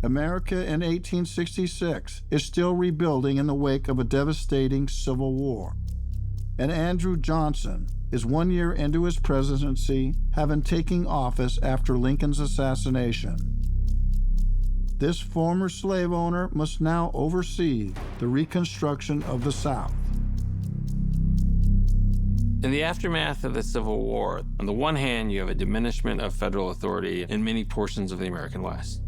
America in 1866 is still rebuilding in the wake of a devastating civil war. And Andrew Johnson is 1 year into his presidency, having taken office after Lincoln's assassination. This former slave owner must now oversee the Reconstruction of the South. In the aftermath of the Civil War, on the one hand, you have a diminishment of federal authority in many portions of the American West.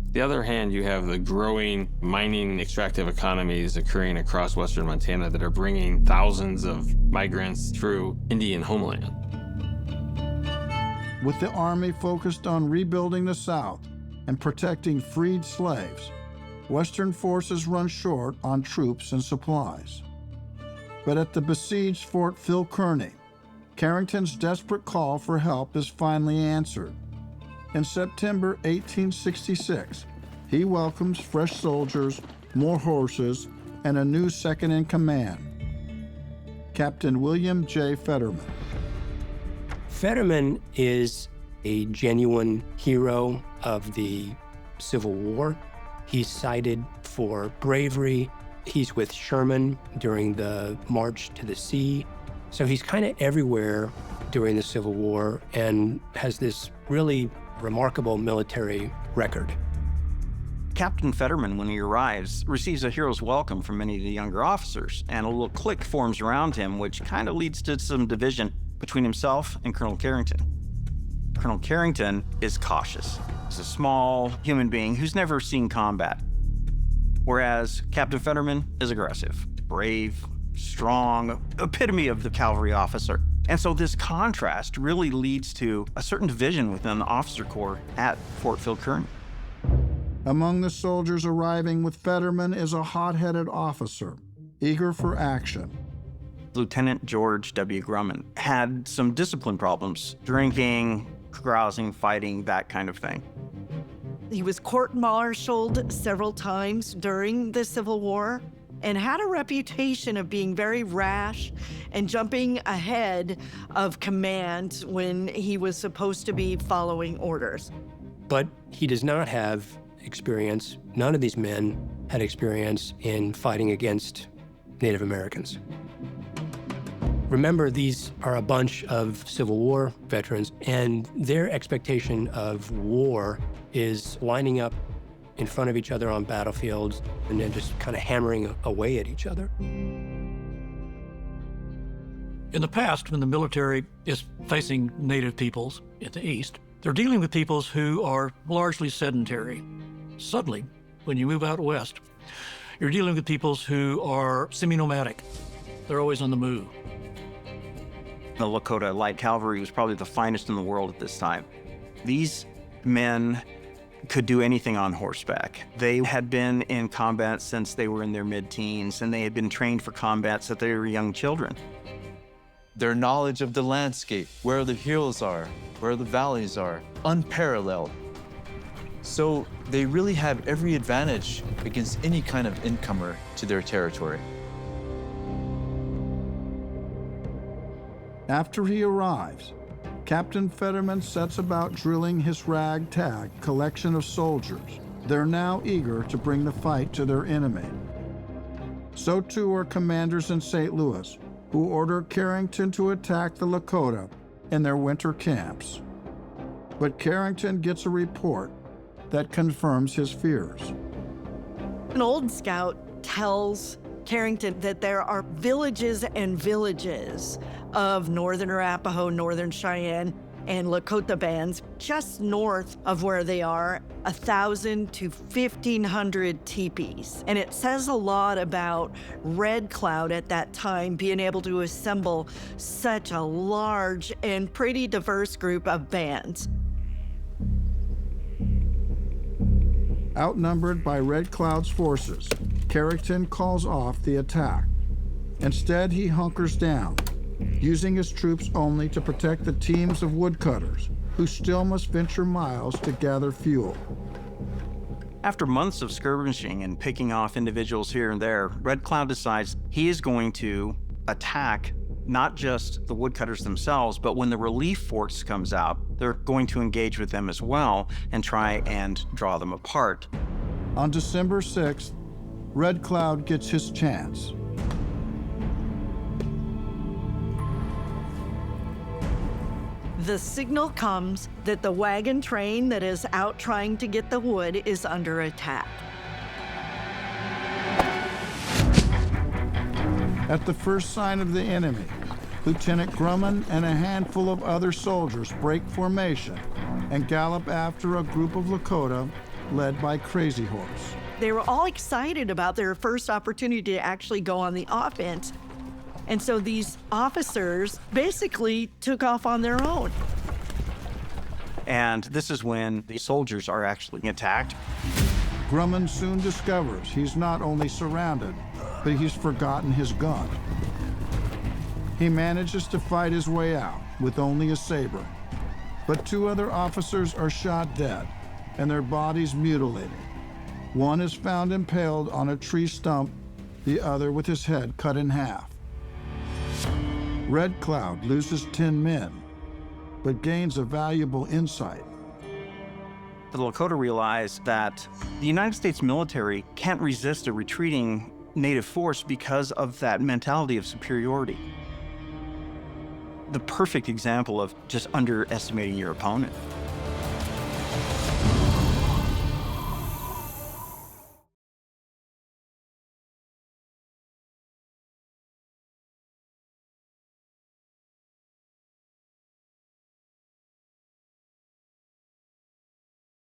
On the other hand, you have the growing mining extractive economies occurring across western Montana that are bringing thousands of migrants through Indian homeland. With the Army focused on rebuilding the South and protecting freed slaves, Western forces run short on troops and supplies. But at the besieged Fort Phil Kearny, Carrington's desperate call for help is finally answered. In September 1866, he welcomes fresh soldiers, more horses, and a new second-in-command, Captain William J. Fetterman. Fetterman is a genuine hero of the Civil War. He's cited for bravery. He's with Sherman during the March to the Sea. So he's kind of everywhere during the Civil War and has this really remarkable military record. Captain Fetterman, when he arrives, receives a hero's welcome from many of the younger officers, and a little clique forms around him, which kind of leads to some division between himself and Colonel Carrington. Colonel Carrington is cautious. He's a small human being who's never seen combat, whereas Captain Fetterman is aggressive, brave, strong, epitome of the cavalry officer. And so this contrast really leads to a certain division within the officer corps at Fort Phil Kearny. Among the soldiers arriving with Fetterman is a hot-headed officer, eager for action. Lieutenant George W. Grumman had some discipline problems, drinking, carousing, fighting, that kind of thing. He was court-martialed several times during the Civil War and had a reputation of being very rash and jumping ahead of command when he was supposed to be following orders. But he does not have experience. None of these men had experience in fighting against Native Americans. Remember, these are a bunch of Civil War veterans, and their expectation of war is lining up in front of each other on battlefields and then just kind of hammering away at each other. In the past, when the military is facing Native peoples in the East, they're dealing with peoples who are largely sedentary. Suddenly, when you move out west, you're dealing with peoples who are semi-nomadic. They're always on the move. The Lakota light cavalry was probably the finest in the world at this time. These men could do anything on horseback. They had been in combat since they were in their mid-teens, and they had been trained for combat since they were young children. Their knowledge of the landscape, where the hills are, where the valleys are, unparalleled. So they really have every advantage against any kind of incomer to their territory. After he arrives, Captain Fetterman sets about drilling his ragtag collection of soldiers. They're now eager to bring the fight to their enemy. So too are commanders in St. Louis, who order Carrington to attack the Lakota in their winter camps. But Carrington gets a report that confirms his fears. An old scout tells Carrington that there are villages and villages of Northern Arapaho, Northern Cheyenne, and Lakota bands just north of where they are, 1,000 to 1,500 teepees. And it says a lot about Red Cloud at that time being able to assemble such a large and pretty diverse group of bands. Outnumbered by Red Cloud's forces, Carrington calls off the attack. Instead, he hunkers down, using his troops only to protect the teams of woodcutters, who still must venture miles to gather fuel. After months of skirmishing and picking off individuals here and there, Red Cloud decides he is going to attack not just the woodcutters themselves, but when the relief force comes out, they're going to engage with them as well and try and draw them apart. On December 6th, Red Cloud gets his chance. The signal comes that the wagon train that is out trying to get the wood is under attack. At the first sign of the enemy, Lieutenant Grumman and a handful of other soldiers break formation and gallop after a group of Lakota led by Crazy Horse. They were all excited about their first opportunity to actually go on the offense. And so these officers basically took off on their own. And this is when the soldiers are actually attacked. Grumman soon discovers he's not only surrounded, but he's forgotten his gun. He manages to fight his way out with only a saber. But 2 other officers are shot dead and their bodies mutilated. One is found impaled on a tree stump, the other with his head cut in half. Red Cloud loses 10 men, but gains a valuable insight. The Lakota realize that the United States military can't resist a retreating native force because of that mentality of superiority. The perfect example of just underestimating your opponent.